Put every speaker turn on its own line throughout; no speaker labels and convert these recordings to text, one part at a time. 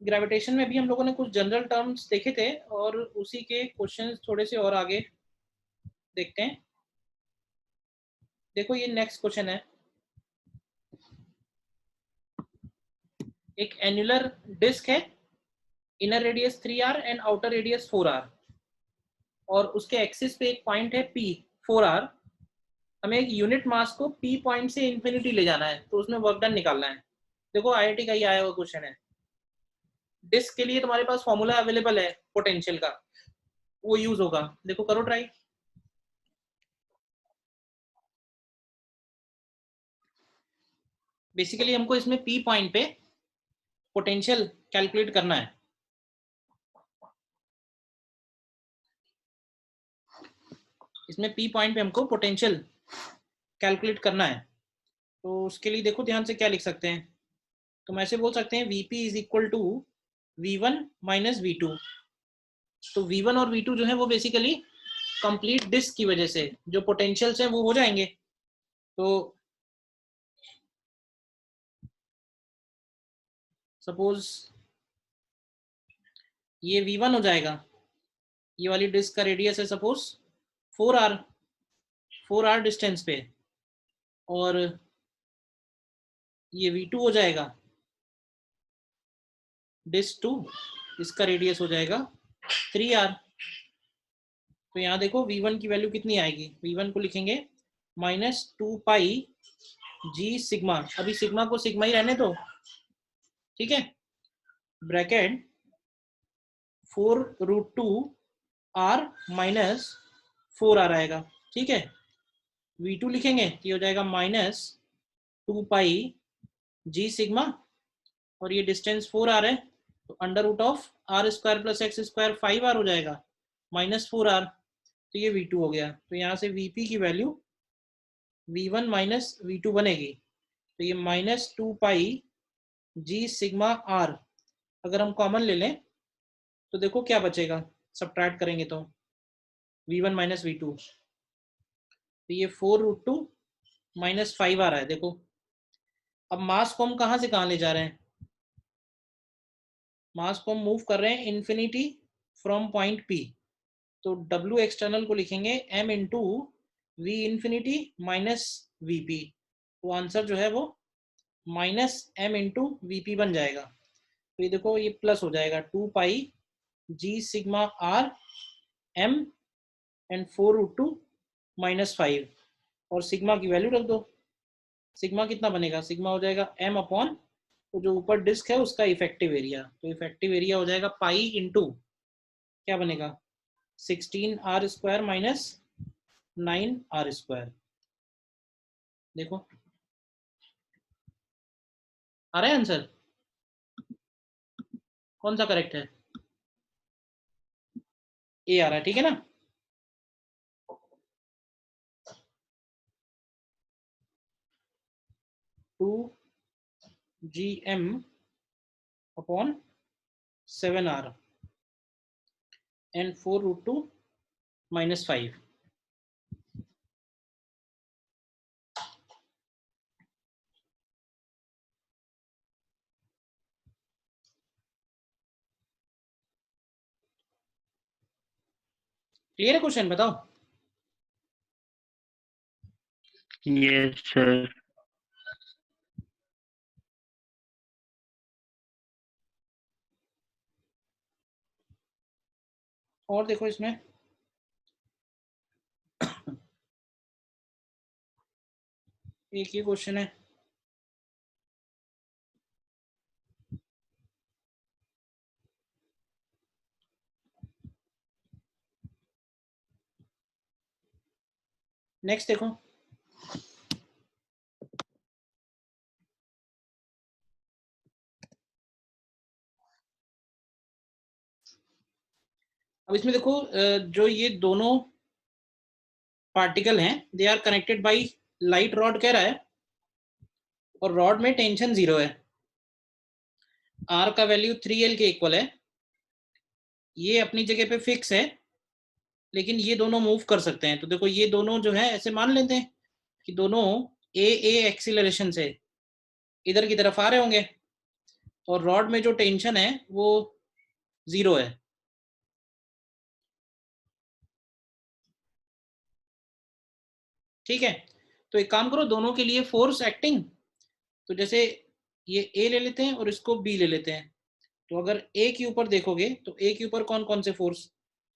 Gravitation में भी हम लोगों ने कुछ जनरल टर्म्स देखे थे और उसी के क्वेश्चंस थोड़े से और आगे देखते हैं। देखो ये नेक्स्ट क्वेश्चन है, एक एन्युलर डिस्क है, inner radius 3r and outer radius 4r, और उसके एक्सिस पे एक पॉइंट है P 4r। हमें एक यूनिट मास को P पॉइंट से इंफिनिटी ले जाना है, तो उसमें वर्क डन निकालना है। देखो आईआईटी का ही आया हुआ क्वेश्चन है। डिस्क के लिए तुम्हारे पास फॉर्मूला अवेलेबल है पोटेंशियल का, वो यूज होगा। देखो करो ट्राई। बेसिकली हमको इसमें P पॉइंट पे पोटेंशियल कैलकुलेट करना है। इसमें P पॉइंट पे हमको पोटेंशियल कैलकुलेट करना है, तो उसके लिए देखो ध्यान से क्या लिख सकते हैं। तो हम ऐसे बोल सकते हैं Vp is equal to V1 minus V2। तो V1 और V2 जो है वो बेसिकली कंप्लीट डिस्क की वजह से जो पोटेंशियल्स हैं वो हो जाएंगे। तो सपोज ये V1 हो जाएगा, ये वाली डिस्क का रेडियस है सपोज 4r डिस्टेंस पे, और ये V2 हो जाएगा डिस्क 2, इसका रेडियस हो जाएगा 3r। तो यहाँ देखो V1 की वैल्यू कितनी आएगी, V1 को लिखेंगे -2 g सिग्मा। अभी सिग्मा को सिग्मा ही रहने दो, ठीक है, ब्रैकेट 4√2r माइनस 4r आएगा, ठीक है। V2 लिखेंगे तो ये हो जाएगा -2 g सिग्मा, और ये डिस्टेंस 4r है, तो √r² प्लस x² 5r हो जाएगा, -4r। तो ये V2 हो गया। तो यहाँ से Vp की वैल्यू V1 माइनस V2 बनेगी। तो ये -2 g सिग्मा r अगर हम कॉमन ले लें तो देखो क्या बचेगा, सब्ट्रैक्ट करेंगे तो V1 माइनस V2, तो ये 4√2 माइनस 5 आ रहा है। देखो अब मास को हम कहाँ से कहाँ ले जा रहे हैं, मास को हम मूव कर रहे हैं इन्फिनिटी फ्रॉम पॉइंट P। तो W एक्सटर्नल को लिखेंगे m into we infinity minus Vp। तो आंसर जो है वो -m इंटू Vp बन जाएगा। तो ये देखो ये प्लस हो जाएगा 2 g sigma r m and 4√2 -5, और सिग्मा की वैल्यू रख दो। सिग्मा कितना बनेगा, सिग्मा हो जाएगा m अपॉन तो जो ऊपर डिस्क है उसका इफेक्टिव एरिया। तो इफेक्टिव एरिया हो जाएगा पाई इंटू क्या बनेगा 16r² माइनस 9r²। देखो आ रहा है आंसर, कौन सा करेक्ट है, ए आ रहा है, ठीक है ना। Two G M upon 7r and 4√2 -5। Clear है क्वेश्चन, बताओ।
Yes sir.
और देखो इसमें एक ही क्वेश्चन है, नेक्स्ट देखो। अब इसमें देखो जो ये दोनों पार्टिकल हैं they are connected by light rod कह रहा है, और रॉड में टेंशन 0 है, r का वैल्यू 3l के इक्वल है, ये अपनी जगह पे फिक्स है, लेकिन ये दोनों मूव कर सकते हैं। तो देखो ये दोनों जो है ऐसे मान लेते हैं कि दोनों ए एक्सीलरेशन से इधर की तरफ आ रहे होंगे। और रॉड में जो टेंशन है वो 0 है। ठीक है, तो एक काम करो, दोनों के लिए फोर्स एक्टिंग, तो जैसे ये ए ले लेते हैं और इसको बी ले लेते हैं। तो अगर ए के ऊपर देखोगे तो ए के ऊपर कौन कौन से फोर्स,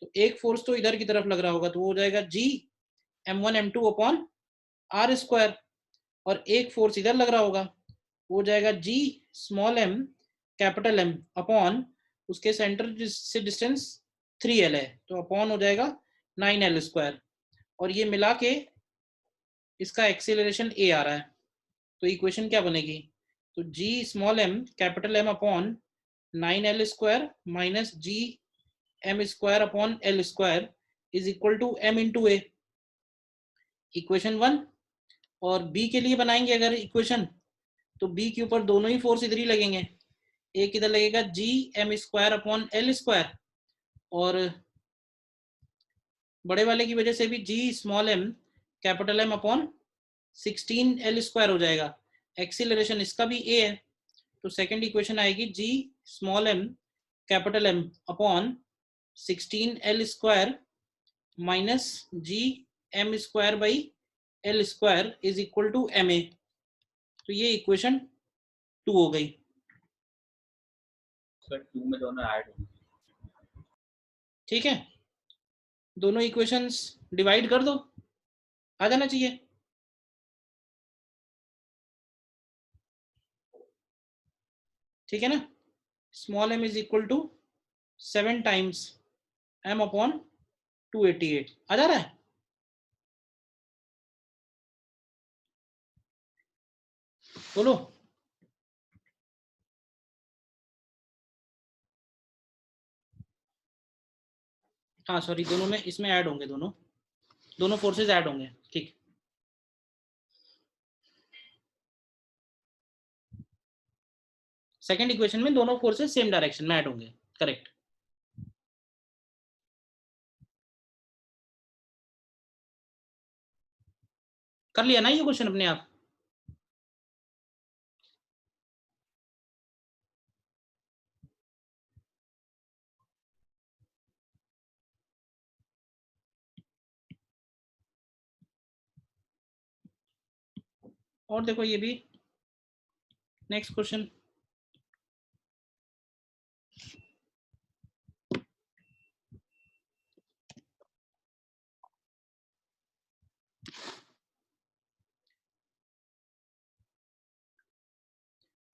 तो एक फोर्स तो इधर की तरफ लग रहा होगा, तो वो हो जाएगा जी m1 m2 upon are square, और एक फोर्स इधर लग रहा होगा, वो हो जाएगा G small M capital M upon उसके सेंटर से डिस्टेंस 3l है, तो अपॉन हो जाएगा 9l स्क्वायर, और ये मिला के इसका एक्सेलरेशन ए आ रहा है। तो इक्वेशन क्या बनेगी, तो G small M capital M upon 9l square minus G M square upon L square is equal to M into A, equation 1। और बी के लिए बनाएंगे अगर इक्वेशन, तो बी के ऊपर दोनों ही फोर्स इधर ही लगेंगे, एक इधर लगेगा G M square upon L square, और बड़े वाले की वजह से भी G small M capital M upon 16l square हो जाएगा। एक्सीलरेशन इसका भी ए है, तो सेकंड इक्वेशन आएगी G small M capital M upon 16l square minus G M square by L square is equal to M A. तो ये equation 2 हो गई।
सर 2 में दोनों ऐड होंगे।
ठीक है, दोनों इक्वेशंस डिवाइड कर दो, आ जाना चाहिए। ठीक है ना, small M is equal to 7 times M upon 288 आ जा रहा है। बोलो। हाँ सॉरी, दोनों में इसमें ऐड होंगे, दोनों दोनों फोर्सेस ऐड होंगे। ठीक, सेकंड इक्वेशन में दोनों फोर्सेस सेम डायरेक्शन में ऐड होंगे, करेक्ट। कर लिया ना ये क्वेश्चन अपने आप। और देखो ये भी next question,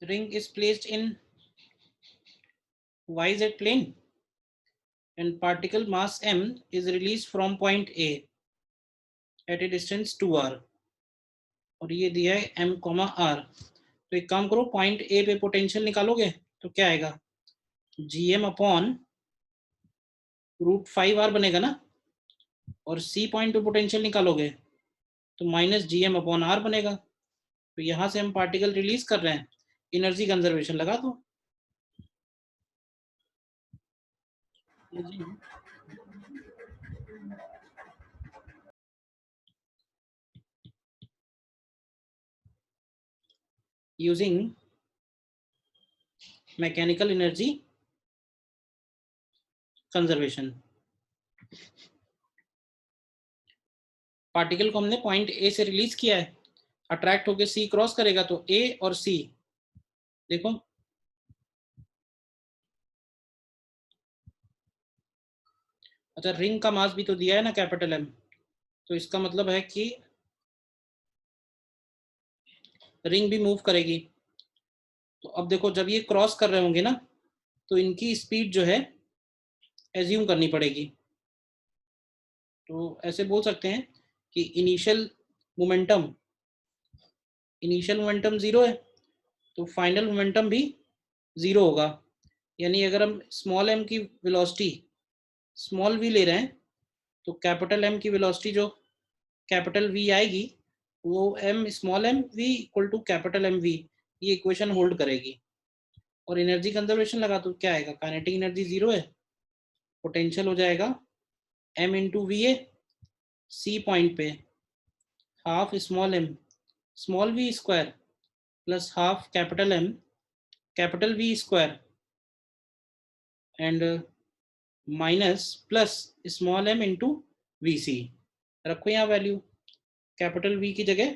ring is placed in yz plane and particle mass m is released from point A at a distance 2r, और ये दिया है m, r। तो एक काम करो, पॉइंट A पे पोटेंशियल निकालोगे तो क्या आएगा, gm अपॉन √5r बनेगा ना, और C पॉइंट पे पोटेंशियल निकालोगे तो माइनस gm अपॉन r बनेगा। तो यहाँ से हम पार्टिकल रिलीज कर रहे हैं, एनर्जी कंजर्वेशन लगा दो। Using mechanical energy conservation, particle को हमने पॉइंट ए से रिलीज किया है, अट्रैक्ट होकर सी क्रॉस करेगा, तो ए और सी देखो, अच्छा रिंग का मास भी तो दिया है ना कैपिटल एम, तो इसका मतलब है कि रिंग भी मूव करेगी। तो अब देखो, जब ये क्रॉस कर रहे होंगे ना, तो इनकी स्पीड जो है एज्यूम करनी पड़ेगी। तो ऐसे बोल सकते हैं कि इनिशियल मोमेंटम 0 है, तो फाइनल मोमेंटम भी 0 होगा। यानी अगर हम स्मॉल एम की वेलोसिटी स्मॉल वी ले रहे हैं, तो कैपिटल एम की वेलोसिटी जो कैपिटल वी आएगी, वो M small M V equal to capital M V, ये इक्वेशन होल्ड करेगी। और एनर्जी कंजर्वेशन लगा तो क्या आएगा, काइनेटिक एनर्जी 0 है, पोटेंशियल हो जाएगा M into V A, C point पे half small V square plus half capital M capital V square and minus plus small M into V C. रखो यहाँ वैल्यू, कैपिटल वी की जगह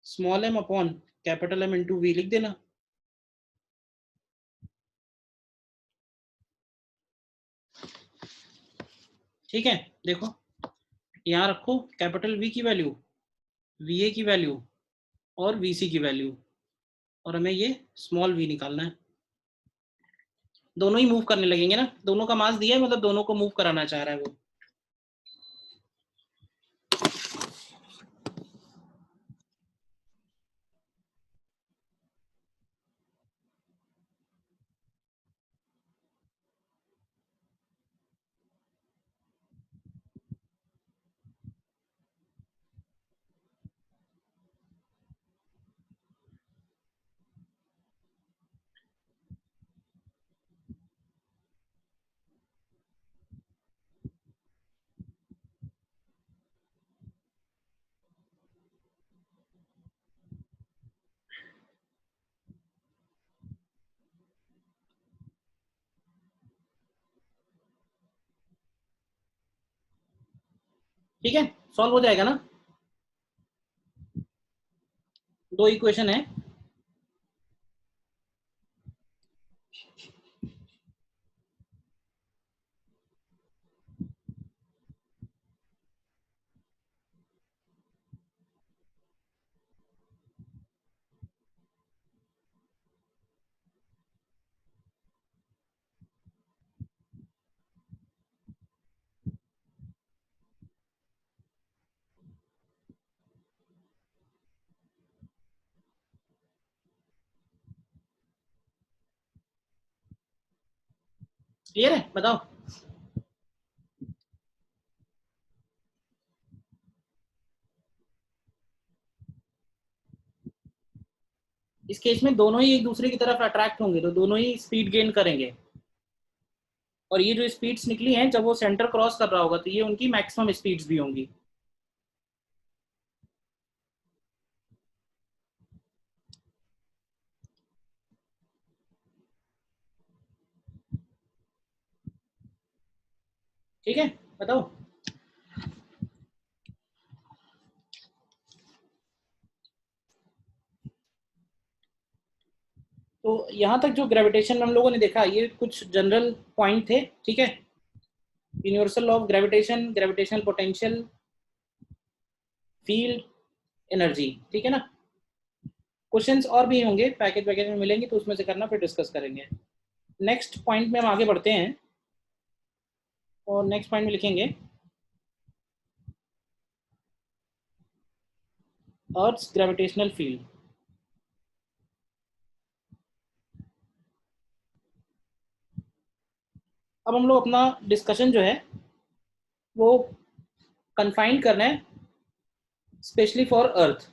small M upon capital M into V लिख देना। ठीक है, देखो यहाँ रखो कैपिटल वी की वैल्यू, वी ए की वैल्यू और वी सी की वैल्यू, और हमें ये स्मॉल वी निकालना है। दोनों ही मूव करने लगेंगे ना, दोनों का मास दिया है, मतलब दोनों को मूव कराना चाह रहा है वो। ठीक है, सॉल्व हो जाएगा ना। दो इक्वेशन है, क्लियर है, बताओ। इस केस में दोनों ही एक दूसरे की तरफ अट्रैक्ट होंगे, तो दोनों ही स्पीड गेन करेंगे, और ये जो स्पीड्स निकली हैं जब वो सेंटर क्रॉस कर रहा होगा तो ये उनकी मैक्सिमम स्पीड्स भी होंगी। ठीक है, बताओ। तो यहाँ तक जो ग्रेविटेशन हम लोगों ने देखा, ये कुछ जनरल पॉइंट थे। ठीक है, universal law of gravitation, gravitational potential, field, energy. ठीक है ना। क्वेश्चंस और भी होंगे, पैकेज वगैरह में मिलेंगे तो उसमें से करना, फिर डिस्कस करेंगे। नेक्स्ट पॉइंट में हम आगे बढ़ते हैं, और नेक्स्ट पॉइंट में लिखेंगे अर्थ्स ग्रेविटेशनल फील्ड। अब हम लोग अपना डिस्कशन जो है वो कन्फाइंड करना है स्पेशली फॉर अर्थ।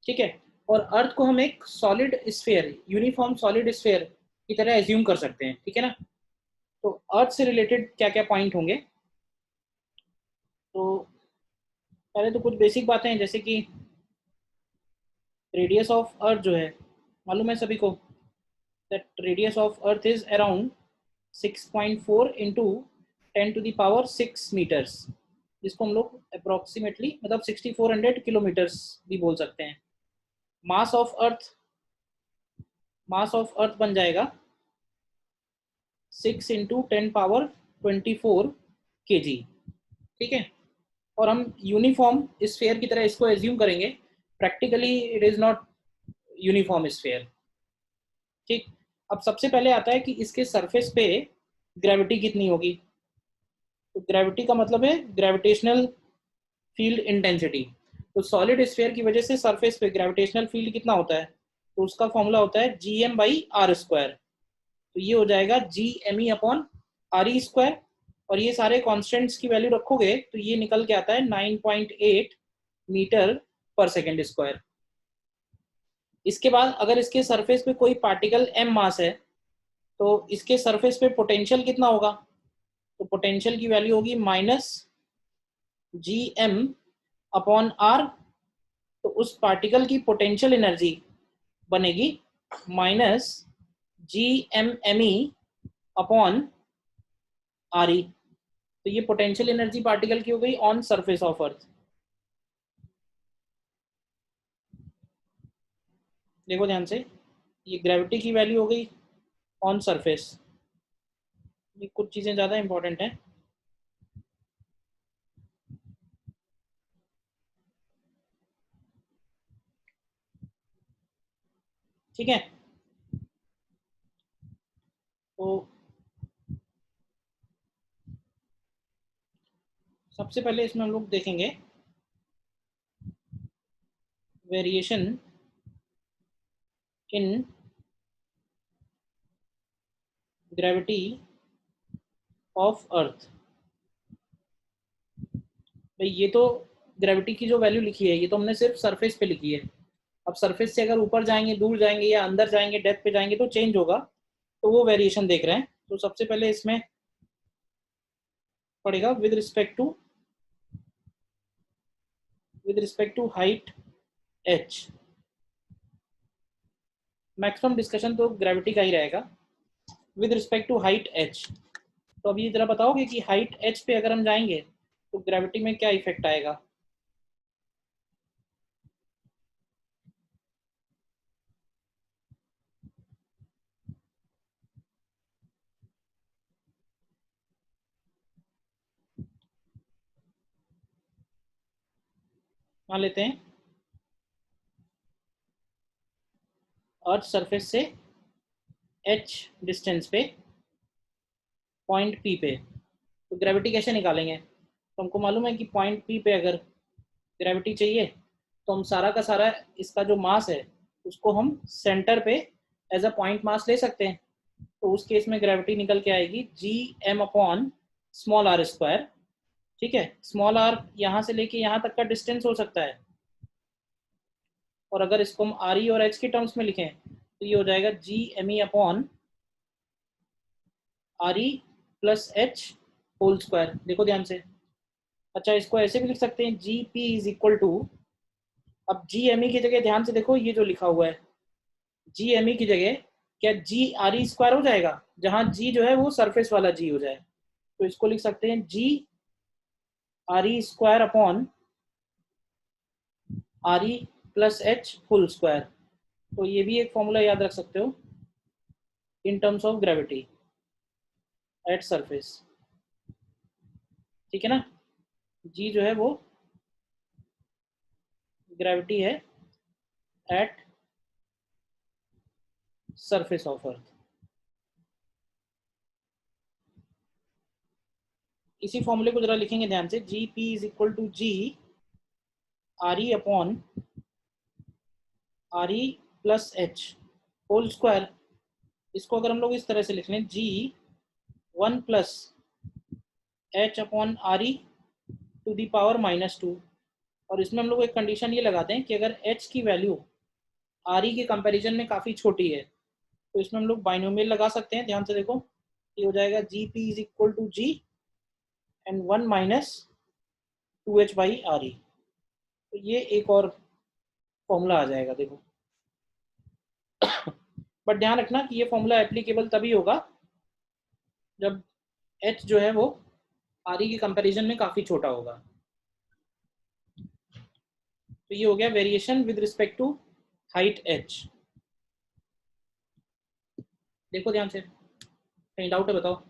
ठीक है, और अर्थ को हम एक solid sphere, uniform solid sphere की तरह एज्यूम कर सकते हैं। ठीक है ना। तो अर्थ से रिलेटेड क्या क्या पॉइंट होंगे, तो पहले तो कुछ बेसिक बातें हैं, जैसे कि रेडियस ऑफ अर्थ जो है, मालूम है सभी को, that radius of earth is around 6.4 into 10⁶ metres, जिसको हम लोग अप्रोक्सीमेटली मतलब 6400 किलोमीटर्स भी बोल सकते हैं। Mass of earth, mass of earth बन जाएगा 6 इंटू 10⁻24 kg। ठीक है, और हम यूनिफॉर्म स्फीयर की तरह इसको एज्यूम करेंगे। Practically it is not uniform sphere. ठीक, अब सबसे पहले आता है कि इसके सरफेस पे ग्रेविटी कितनी होगी। तो ग्रेविटी का मतलब है ग्रेविटेशनल फील्ड इंटेंसिटी। तो सॉलिड स्फीयर की वजह से सरफेस पे ग्रेविटेशनल फील्ड कितना होता है, तो उसका फॉर्मूला होता है GM/r²। तो ये हो जाएगा GME अपॉन RE², और ये सारे कांस्टेंट्स की वैल्यू रखोगे तो ये निकल के आता है 9.8 मीटर पर सेकेंड स्क्वायर। इसके बाद अगर इसके सरफेस पे कोई पार्टिकल m मास है, तो इसके सरफेस पे पोटेंशियल कितना होगा, तो पोटेंशियल की वैल्यू होगी -GM/r। तो उस पार्टिकल की पोटेंशियल एनर्जी बनेगी minus G M M E upon R E. तो ये पोटेंशियल एनर्जी पार्टिकल की हो गई ऑन सरफेस ऑफ अर्थ। देखो ध्यान से, ये ग्रेविटी की वैल्यू हो गई ऑन सरफेस। ये कुछ चीजें ज्यादा इंपॉर्टेंट हैं। ठीक है, तो सबसे पहले इसमें हम लोग देखेंगे variation in gravity of earth. भाई ये तो ग्रेविटी की जो वैल्यू लिखी है ये तो हमने सिर्फ सरफेस पे लिखी है। अब सरफेस से अगर ऊपर जाएंगे, दूर जाएंगे या अंदर जाएंगे, डेप्थ पे जाएंगे तो चेंज होगा। तो वो वेरिएशन देख रहे हैं। तो सबसे पहले इसमें पड़ेगा with respect to height H. Maximum discussion तो ग्रेविटी का ही रहेगा with respect to height H. तो अभी जरा बताओगे कि हाइट एच पे अगर हम जाएंगे तो ग्रेविटी में क्या इफेक्ट आएगा। मान लेते हैं अर्थ सरफेस से एच डिस्टेंस पे पॉइंट पी पे, तो ग्रेविटी कैसे निकालेंगे। तो हमको मालूम है कि पॉइंट पी पे अगर ग्रेविटी चाहिए तो हम सारा का सारा इसका जो मास है उसको हम सेंटर पे एज अ पॉइंट मास ले सकते हैं। तो उस केस में ग्रेविटी निकल के आएगी G M upon small R square. ठीक है, स्मॉल आर यहाँ से लेके यहाँ तक का डिस्टेंस हो सकता है। और अगर इसको हम आर ई और एच के टर्म्स में लिखें तो ये हो जाएगा G M E upon R E plus H whole square. देखो ध्यान से। अच्छा, इसको ऐसे भी लिख सकते हैं G P is equal to, अब जी एम ई की जगह ध्यान से देखो ये जो लिखा हुआ है जी एम ई की जगह क्या जी आर ई स्क्वायर हो जाएगा, जहां जी जो है वो सरफेस वाला जी हो जाए। तो इसको लिख सकते हैं G R E square upon R E plus H whole square. तो ये भी एक फॉर्मूला याद रख सकते हो in terms of gravity at surface. ठीक है ना, जी जो है वो ग्रेविटी है एट सरफेस ऑफ अर्थ। इसी फॉर्मूले को जरा लिखेंगे ध्यान से, G P is equal to G R E upon R E plus H whole square. इसको अगर हम लोग इस तरह से लिख लें G one plus H upon R E to the power -2। और इसमें हम लोग एक कंडीशन ये लगाते हैं कि अगर एच की वैल्यू आर ई के कंपैरिजन में काफ़ी छोटी है तो इसमें हम लोग बाइनोमियल लगा सकते हैं। ध्यान से देखो, ये हो जाएगा g P is equal to g and 1 minus 2h by R E. तो ये एक और फॉर्मूला आ जाएगा देखो। बट ध्यान रखना कि ये फॉर्मूला एप्लीकेबल तभी होगा जब एच जो है वो आर ई के कंपैरिजन में काफ़ी छोटा होगा। तो ये हो गया variation with respect to height h. देखो ध्यान से, कहीं डाउट है बताओ।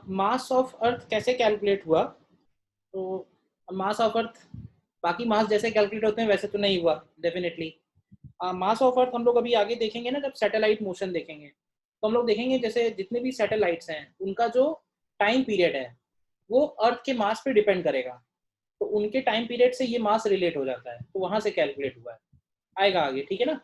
मास ऑफ अर्थ कैसे कैलकुलेट हुआ। तो मास ऑफ अर्थ बाकी मास जैसे कैलकुलेट होते हैं वैसे तो नहीं हुआ डेफिनेटली। मास ऑफ अर्थ हम लोग अभी आगे देखेंगे ना, जब सैटेलाइट मोशन देखेंगे तो हम लोग देखेंगे जैसे जितने भी सैटेलाइट्स हैं उनका जो टाइम पीरियड है वो अर्थ के मास पे डिपेंड करेगा। तो उनके टाइम पीरियड से ये मास रिलेट हो जाता है, तो वहां से कैलकुलेट हुआ है। आएगा आगे, ठीक है ना।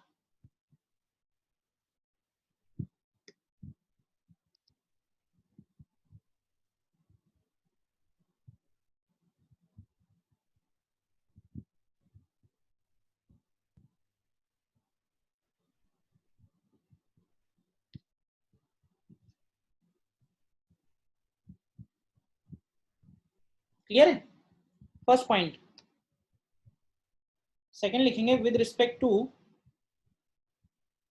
क्लियर है फर्स्ट पॉइंट। सेकंड लिखेंगे with respect to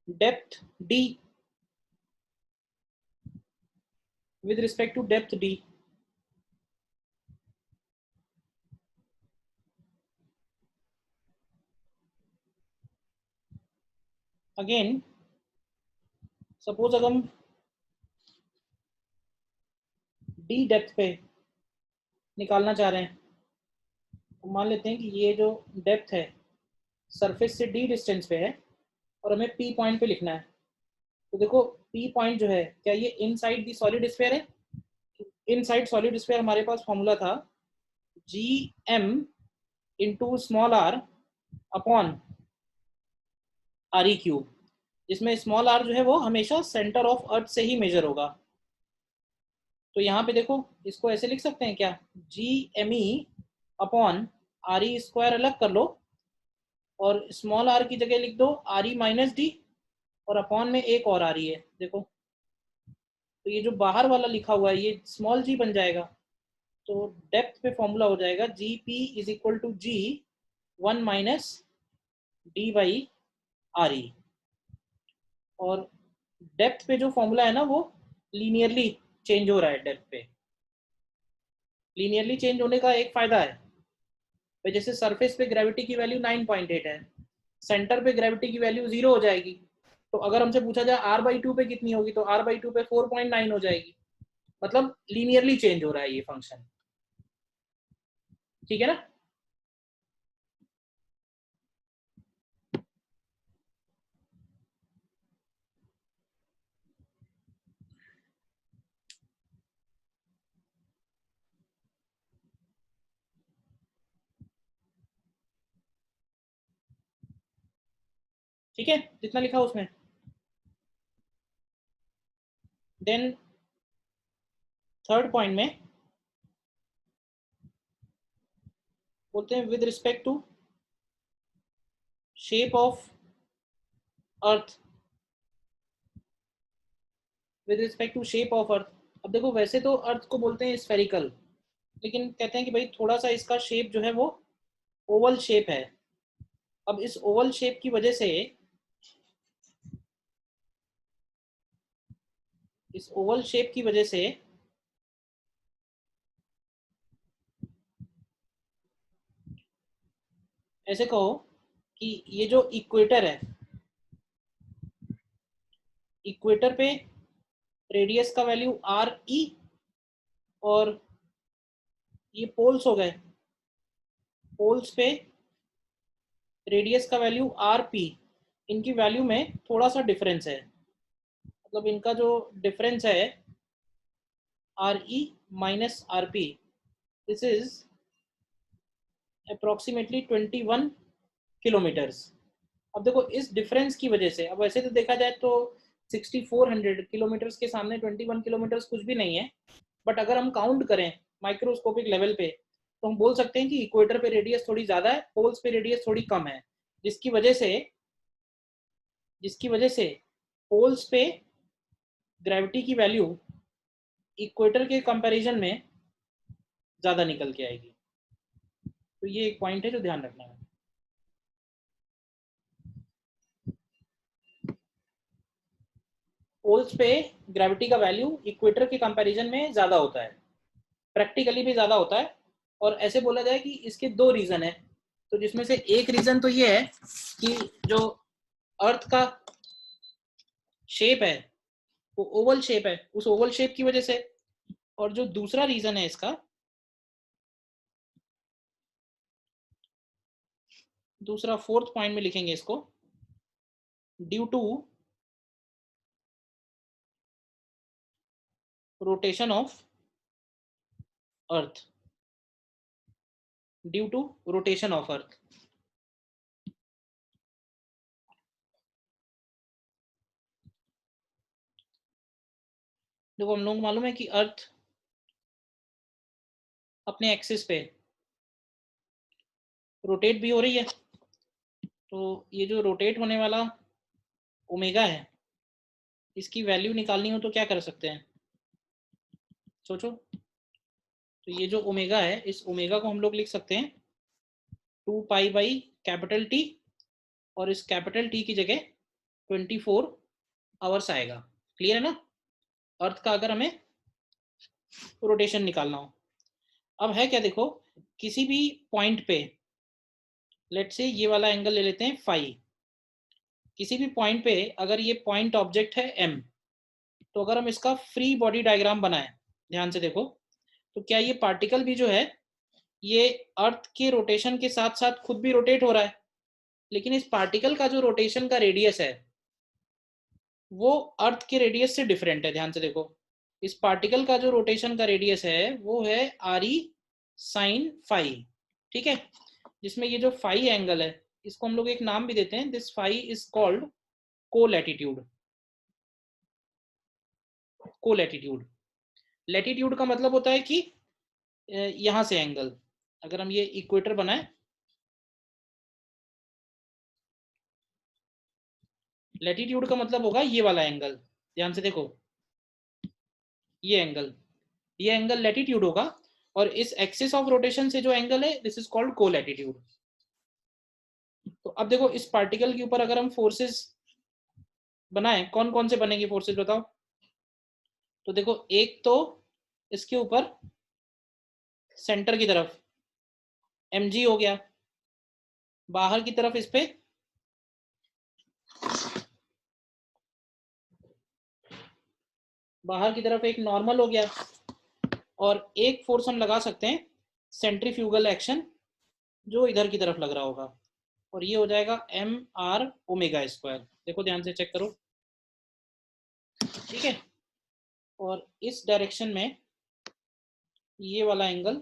depth d, with respect to depth d, again suppose अगर हम d डेप्थ पे निकालना चाह रहे हैं तो मान लेते हैं कि ये जो डेप्थ है सरफेस से d डिस्टेंस पे है और हमें p पॉइंट पे लिखना है। तो देखो p पॉइंट जो है क्या ये इनसाइड दी सॉलिड स्फीयर है? इनसाइड सॉलिड स्फीयर हमारे पास फॉर्मूला था gm into small r upon R E cube, जिसमें स्मॉल आर जो है वो हमेशा सेंटर ऑफ अर्थ से ही मेजर होगा। तो यहाँ पे देखो इसको ऐसे लिख सकते हैं क्या, g M E upon R E square अलग कर लो और स्मॉल आर की जगह लिख दो आर ई माइनस डी और अपॉन में एक और आ रही है देखो। तो ये जो बाहर वाला लिखा हुआ है ये स्मॉल जी बन जाएगा। तो डेप्थ पे फॉर्मूला हो जाएगा g P is equal to g 1 minus d by R E. और डेप्थ पे जो फॉर्मूला है ना वो लीनियरली चेंज हो रहा है। डेप्थ पे लीनियरली चेंज होने का एक फायदा है भाई, जैसे सरफेस पे ग्रेविटी की वैल्यू 9.8 है, सेंटर पे ग्रेविटी की वैल्यू 0 हो जाएगी। तो अगर हमसे पूछा जाए r/2 पे कितनी होगी तो r/2 पे 4.9 हो जाएगी। मतलब लीनियरली चेंज हो रहा है ये फंक्शन, ठीक है ना। ठीक है जितना लिखा उसमें। देन थर्ड पॉइंट में बोलते हैं with respect to shape of earth, with respect to shape of earth. अब देखो वैसे तो अर्थ को बोलते हैं स्फेरिकल, लेकिन कहते हैं कि भाई थोड़ा सा इसका शेप जो है वो ओवल शेप है। अब इस ओवल शेप की वजह से, इस ओवल शेप की वजह से ऐसे कहो कि ये जो इक्वेटर है, इक्वेटर पे रेडियस का वैल्यू आर ई और ये पोल्स हो गए, पोल्स पे रेडियस का वैल्यू आर पी, इनकी वैल्यू में थोड़ा सा डिफरेंस है। मतलब इनका जो डिफरेंस है R E minus R P, this is approximately 21 kilometres. अब देखो इस डिफरेंस की वजह से, अब वैसे तो देखा जाए तो 6400 किलोमीटर्स के सामने 21 किलोमीटर्स कुछ भी नहीं है, बट अगर हम काउंट करें माइक्रोस्कोपिक लेवल पे तो हम बोल सकते हैं कि इक्वेटर पे रेडियस थोड़ी ज़्यादा है, पोल्स पे रेडियस थोड़ी कम है, जिसकी वजह से, जिसकी वजह से पोल्स पे ग्रेविटी की वैल्यू इक्वेटर के कंपैरिजन में ज़्यादा निकल के आएगी। तो ये एक पॉइंट है जो ध्यान रखना है। पोल्स पे ग्रेविटी का वैल्यू इक्वेटर के कंपैरिजन में ज़्यादा होता है, प्रैक्टिकली भी ज़्यादा होता है। और ऐसे बोला जाए कि इसके दो रीज़न है, तो जिसमें से एक रीज़न तो ये है कि जो अर्थ का शेप है वो ओवल शेप है, उस ओवल शेप की वजह से। और जो दूसरा रीज़न है इसका, दूसरा फोर्थ पॉइंट में लिखेंगे इसको, due to rotation of earth, due to rotation of earth. देखो हम लोग मालूम है कि अर्थ अपने एक्सिस पे रोटेट भी हो रही है। तो ये जो रोटेट होने वाला ओमेगा है, इसकी वैल्यू निकालनी हो तो क्या कर सकते हैं, सोचो। तो तो ये जो ओमेगा है, इस ओमेगा को हम लोग लिख सकते हैं 2 पाई/T, और इस कैपिटल टी की जगह 24 आवर्स आएगा। क्लियर है ना? अर्थ का अगर हमें रोटेशन निकालना हो। अब है क्या, देखो, किसी भी पॉइंट पे, लेट से ये वाला एंगल ले लेते हैं फाई। किसी भी पॉइंट पे अगर ये पॉइंट ऑब्जेक्ट है एम, तो अगर हम इसका फ्री बॉडी डायग्राम बनाएं, ध्यान से देखो, तो क्या ये पार्टिकल भी जो है ये अर्थ के रोटेशन के साथ साथ खुद भी रोटेट हो रहा है, लेकिन इस पार्टिकल का जो रोटेशन का रेडियस है वो अर्थ के रेडियस से डिफरेंट है। ध्यान से देखो, इस पार्टिकल का जो रोटेशन का रेडियस है वो है आर ई साइन फाई। ठीक है, जिसमें ये जो फाई एंगल है इसको हम लोग एक नाम भी देते हैं, दिस फाई इज कॉल्ड को लैटिट्यूड। को लैटिट्यूड, लैटिट्यूड का मतलब होता है कि यहां से एंगल, अगर हम ये इक्वेटर बनाए, लैटिट्यूड का मतलब होगा ये वाला एंगल। ध्यान से देखो, ये एंगल लैटिट्यूड होगा, और इस एक्सिस ऑफ रोटेशन से जो एंगल है दिस इज कॉल्ड को लैटिट्यूड। तो अब देखो, इस पार्टिकल के ऊपर अगर हम फोर्सेस बनाए, कौन कौन से बनेंगे फोर्सेस बताओ? तो देखो, एक तो इसके ऊपर सेंटर की तरफ mg हो गया, बाहर की तरफ इस पे बाहर की तरफ एक नॉर्मल हो गया, और एक फोर्स हम लगा सकते हैं सेंट्रीफ्यूगल एक्शन जो इधर की तरफ लग रहा होगा, और ये हो जाएगा एम आर ओमेगा स्क्वायर। देखो ध्यान से चेक करो, ठीक है। और इस डायरेक्शन में ये वाला एंगल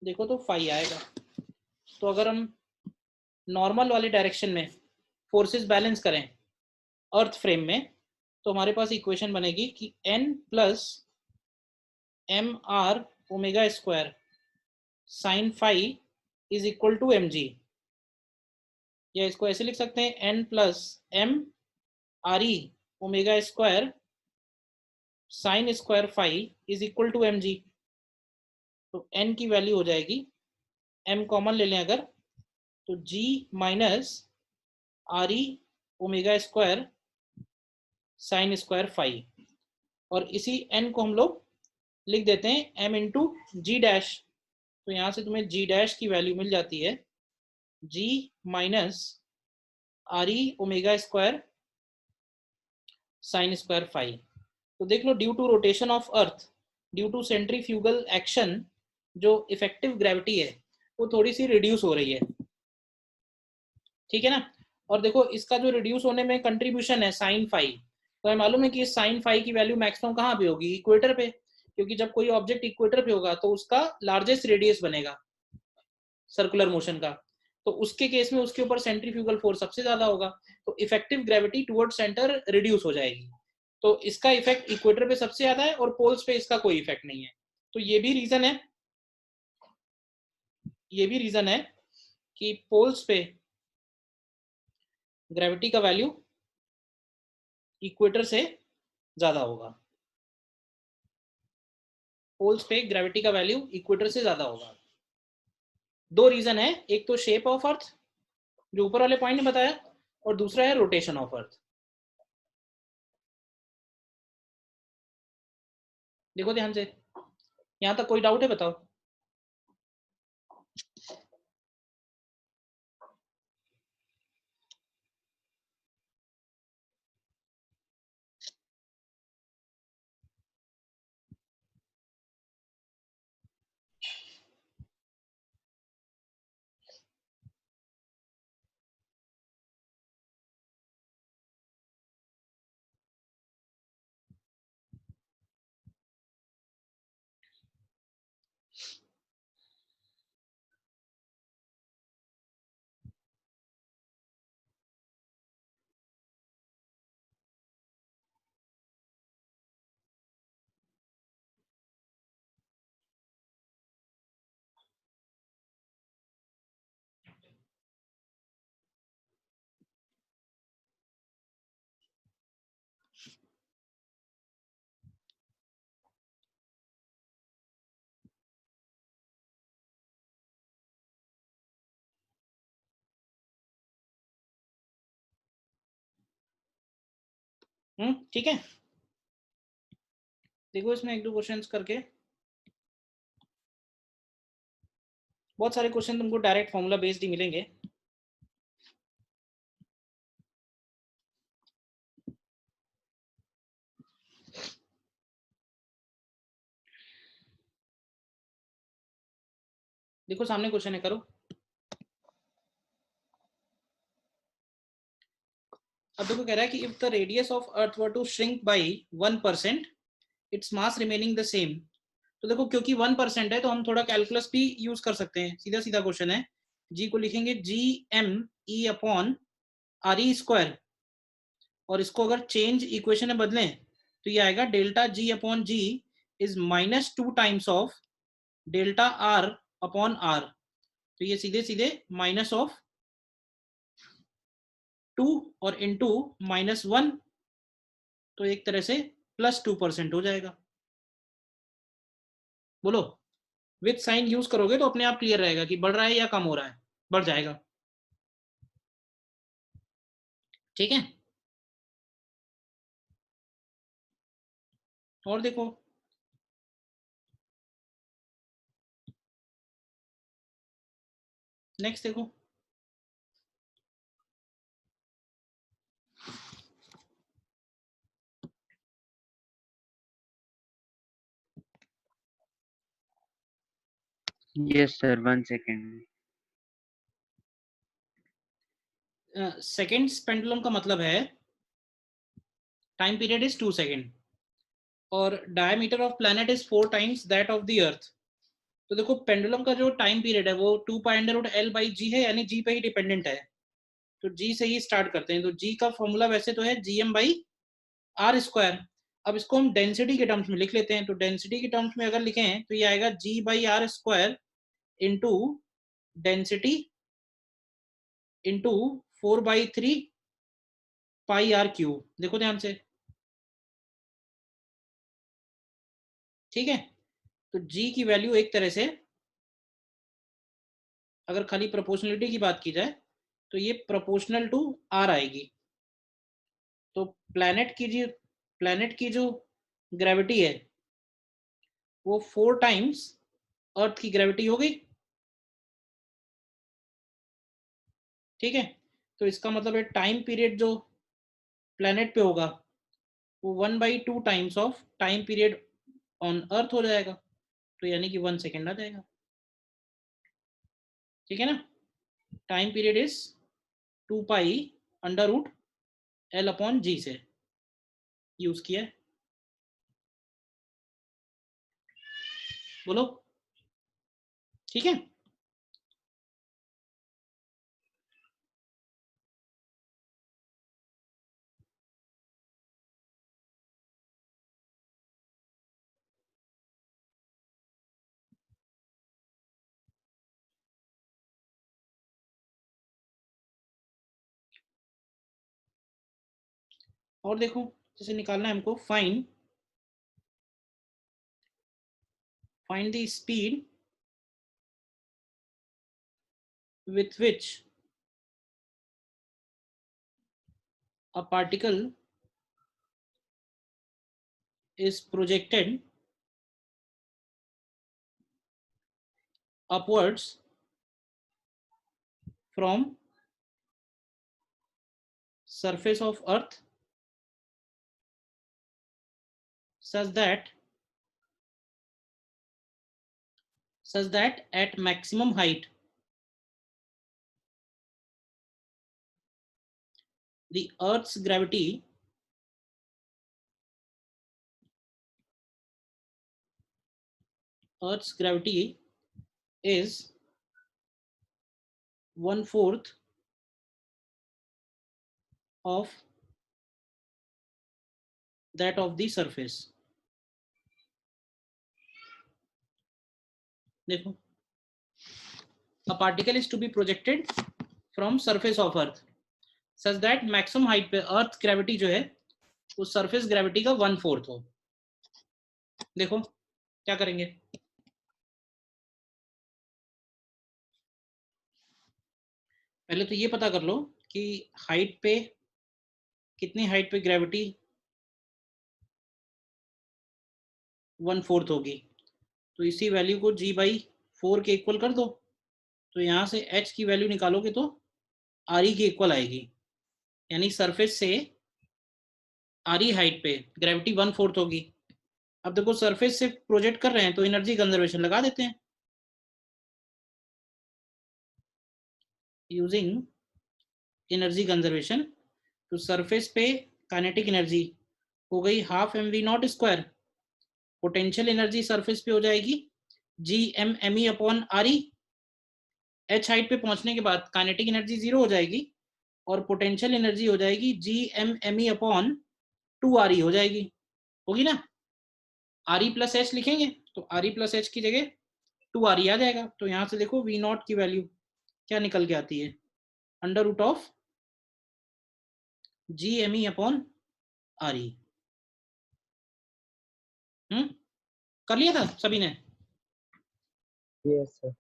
देखो तो फाई आएगा। तो अगर हम नॉर्मल वाले डायरेक्शन में फोर्सेस बैलेंस करें अर्थ फ्रेम में, तो हमारे पास इक्वेशन बनेगी कि n plus m r omega square sine phi is equal to m g, या इसको ऐसे लिख सकते हैं n plus m r E omega square sine square phi is equal to m g. तो n की वैल्यू हो जाएगी, m कॉमन ले लें अगर, तो g minus R E omega square sine square phi, और इसी n को हम लोग लिख देते हैं m इंटू जी डैश। तो यहाँ से तुम्हें जी डैश की वैल्यू मिल जाती है g minus R E omega square sine square phi. तो देख लो, due to rotation of earth, due to centrifugal action, जो इफेक्टिव ग्रेविटी है वो थोड़ी सी रिड्यूस हो रही है। ठीक है ना? और देखो, इसका जो रिड्यूस होने में कंट्रीब्यूशन है साइन फाई, तो हमें मालूम है कि साइन फाई की वैल्यू मैक्सिमम कहाँ पे होगी? इक्वेटर पे, क्योंकि जब कोई ऑब्जेक्ट इक्वेटर पे होगा तो उसका लार्जेस्ट रेडियस बनेगा सर्कुलर मोशन का, तो उसके केस में उसके ऊपर सेंट्रीफ्यूगल फोर्स सबसे ज्यादा होगा, तो effective gravity toward centre reduce हो जाएगी। तो इसका इफेक्ट इक्वेटर पे सबसे ज्यादा है और पोल्स पे इसका कोई इफेक्ट नहीं है। तो ये भी रीजन है कि पोल्स पे ग्रेविटी का वैल्यू इक्वेटर से ज्यादा होगा। पोल्स पे ग्रेविटी का वैल्यू इक्वेटर से ज्यादा होगा। दो रीजन है, एक तो शेप ऑफ अर्थ जो ऊपर वाले पॉइंट ने बताया, और दूसरा है रोटेशन ऑफ अर्थ। देखो ध्यान से, यहां तक कोई डाउट है बताओ? ठीक है, देखो इसमें एक दो क्वेश्चंस करके, बहुत सारे क्वेश्चन तुमको डायरेक्ट फॉर्मूला बेस्ड ही मिलेंगे। देखो सामने क्वेश्चन है, करो। अब देखो कह रहा है कि if the radius of earth were to shrink by 1%, its mass remaining the same. तो देखो क्योंकि 1% है तो हम थोड़ा कैलकुलस भी यूज कर सकते हैं। सीधा सीधा क्वेश्चन है, जी को लिखेंगे G M E upon R E square, और इसको अगर चेंज इक्वेशन में बदलें तो ये आएगा delta g upon g is -2 times of delta R upon R. तो ये सीधे सीधे -2 और इंटू -1, तो एक तरह से +2% हो जाएगा। बोलो, विथ साइन यूज करोगे तो अपने आप क्लियर रहेगा कि बढ़ रहा है या कम हो रहा है, बढ़ जाएगा। ठीक है, और देखो नेक्स्ट देखो,
Yes, sir. 1 second.
Seconds pendulum का मतलब है टाइम पीरियड इज 2 सेकेंड, और diameter of planet is 4 times that of the earth. तो देखो पेंडुलम का जो टाइम पीरियड है वो 2 π√L/g है, यानी जी पे ही डिपेंडेंट है। तो जी से ही स्टार्ट करते हैं। तो जी का फॉर्मूला वैसे तो है GM/r²। अब इसको हम डेंसिटी के टर्म्स में लिख लेते हैं। तो डेंसिटी के टर्म्स में अगर लिखें तो ये आएगा G/r² into density into 4/3 πr³ देखो ध्यान से। ठीक है, तो जी की वैल्यू एक तरह से, अगर खाली प्रोपोर्शनलिटी की बात की जाए तो ये प्रोपोर्शनल टू आर आएगी। तो प्लैनेट की जो ग्रेविटी है वो 4 टाइम्स अर्थ की ग्रेविटी हो गई। ठीक है, तो इसका मतलब है टाइम पीरियड जो प्लैनेट पे होगा वो 1/2 times of time period on earth हो जाएगा। तो यानी कि 1 सेकेंड आ जाएगा। ठीक है ना, टाइम पीरियड इज 2π√L/g से यूज किया है। बोलो, ठीक है। और देखो, जैसे निकालना है हमको, find the speed with which a particle is projected upwards from surface of earth such that at maximum height the earth's gravity is 1/4 of that of the surface। देखो, a particle is to be projected from surface of earth such that maximum height पे earth gravity जो है वो surface gravity का 1/4 हो। देखो क्या करेंगे, पहले तो ये पता कर लो कि हाइट पे, कितनी हाइट पे ग्रेविटी 1/4 होगी। तो इसी वैल्यू को g/4 के इक्वल कर दो। तो यहाँ से h की वैल्यू निकालोगे तो re के इक्वल आएगी, यानी सरफेस से re हाइट पे ग्रेविटी 1/4 होगी। अब देखो सरफेस से प्रोजेक्ट कर रहे हैं तो एनर्जी कंजर्वेशन लगा देते हैं। यूजिंग एनर्जी कंजर्वेशन, तो सरफेस पे काइनेटिक एनर्जी हो गई 12mv0 square. Potential energy surface पे हो जाएगी Gm me/re। h हाइट पे पहुंचने के बाद काइनेटिक एनर्जी 0 हो जाएगी और पोटेंशियल एनर्जी हो जाएगी Gm me/2re हो जाएगी, होगी ना। re प्लस एच लिखेंगे तो re प्लस एच की जगह 2re आ जाएगा। तो यहां से देखो V0 की वैल्यू क्या निकल के आती है, √of Gme/re। कर लिया था सभी ने?
Yes sir.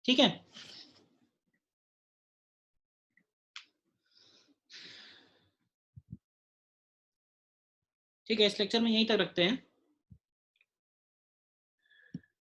ठीक है, ठीक है, इस लेक्चर में यहीं तक रखते हैं।